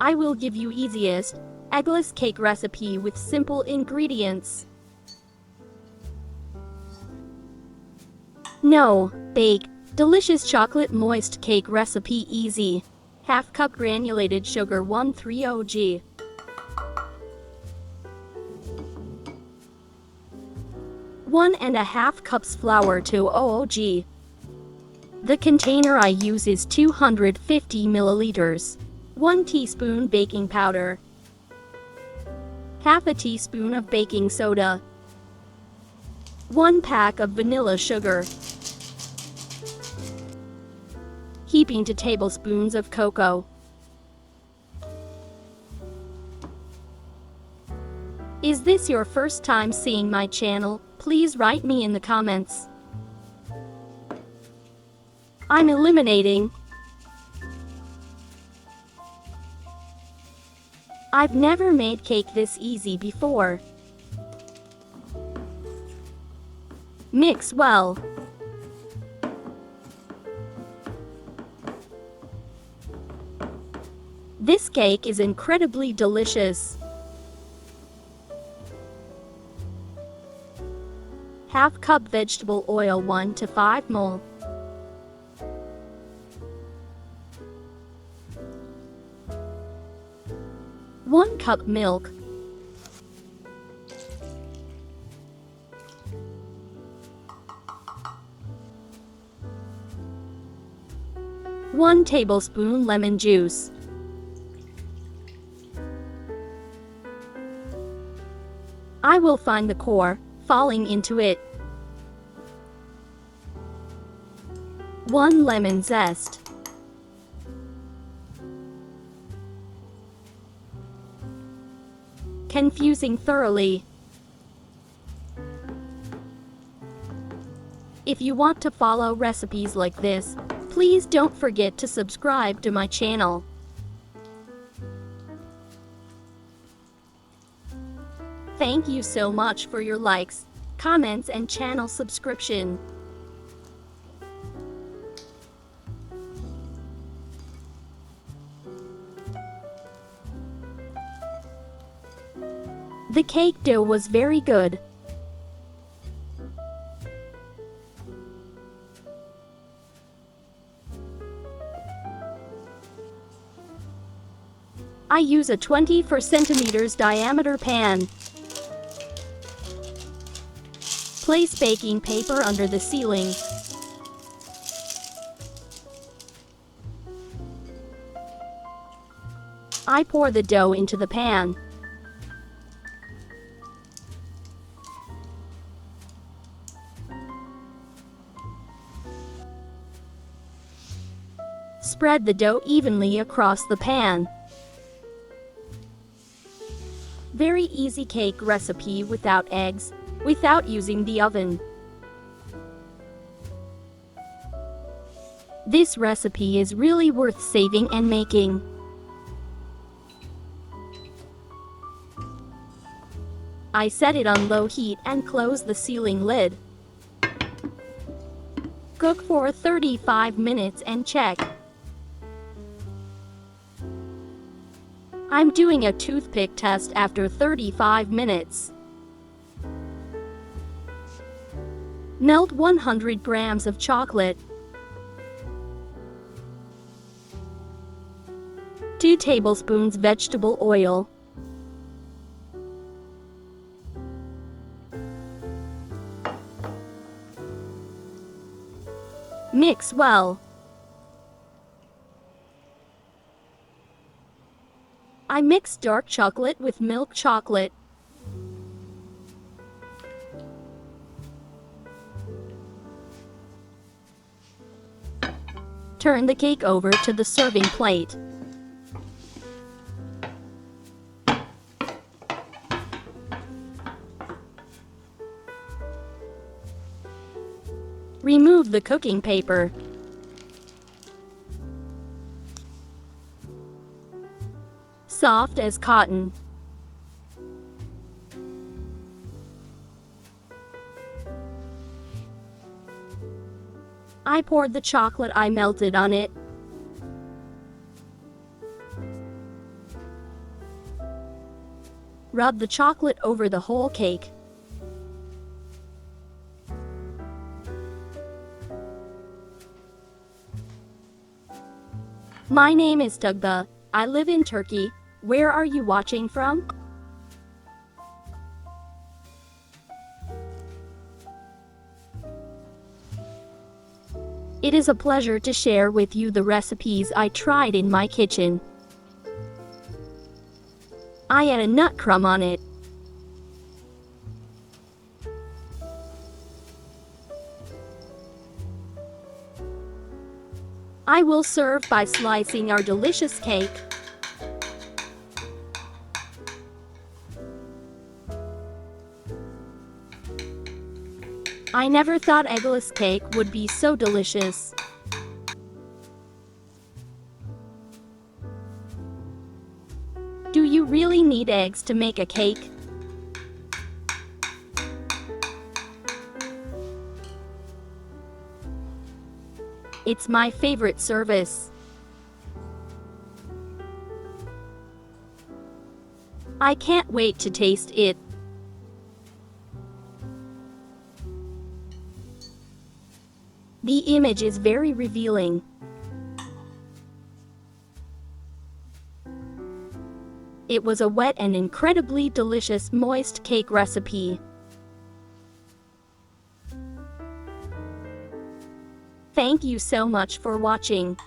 I will give you easiest, eggless cake recipe with simple ingredients. No, bake, delicious chocolate moist cake recipe easy. Half cup granulated sugar 130 g. 1½ cups flour 200 g. The container I use is 250 milliliters. 1 teaspoon baking powder. Half a teaspoon of baking soda. 1 pack of vanilla sugar. Heaping 2 tablespoons of cocoa. Is this your first time seeing my channel? Please write me in the comments. I'm eliminating. I've never made cake this easy before. Mix well. This cake is incredibly delicious. Half cup vegetable oil 1 to 5 ml. One cup milk. One tablespoon lemon juice. I will find the core, falling into it. 1 lemon zest. Confusing thoroughly. If you want to follow recipes like this, please don't forget to subscribe to my channel. Thank you so much for your likes, comments and channel subscription. The cake dough was very good. I use a 24 centimeters diameter pan. Place baking paper under the ceiling. I pour the dough into the pan. Spread the dough evenly across the pan. Very easy cake recipe without eggs, without using the oven. This recipe is really worth saving and making. I set it on low heat and close the ceiling lid. Cook for 35 minutes and check. I'm doing a toothpick test after 35 minutes. Melt 100 grams of chocolate. 2 tablespoons vegetable oil. Mix well. I mix dark chocolate with milk chocolate. Turn the cake over to the serving plate. Remove the cooking paper. Soft as cotton. I poured the chocolate I melted on it. Rub the chocolate over the whole cake. My name is Tugba. I live in Turkey. Where are you watching from? It is a pleasure to share with you the recipes I tried in my kitchen. I add a nut crumb on it. I will serve by slicing our delicious cake. I never thought eggless cake would be so delicious. Do you really need eggs to make a cake? It's my favorite service. I can't wait to taste it. The image is very revealing. It was a wet and incredibly delicious moist cake recipe. Thank you so much for watching.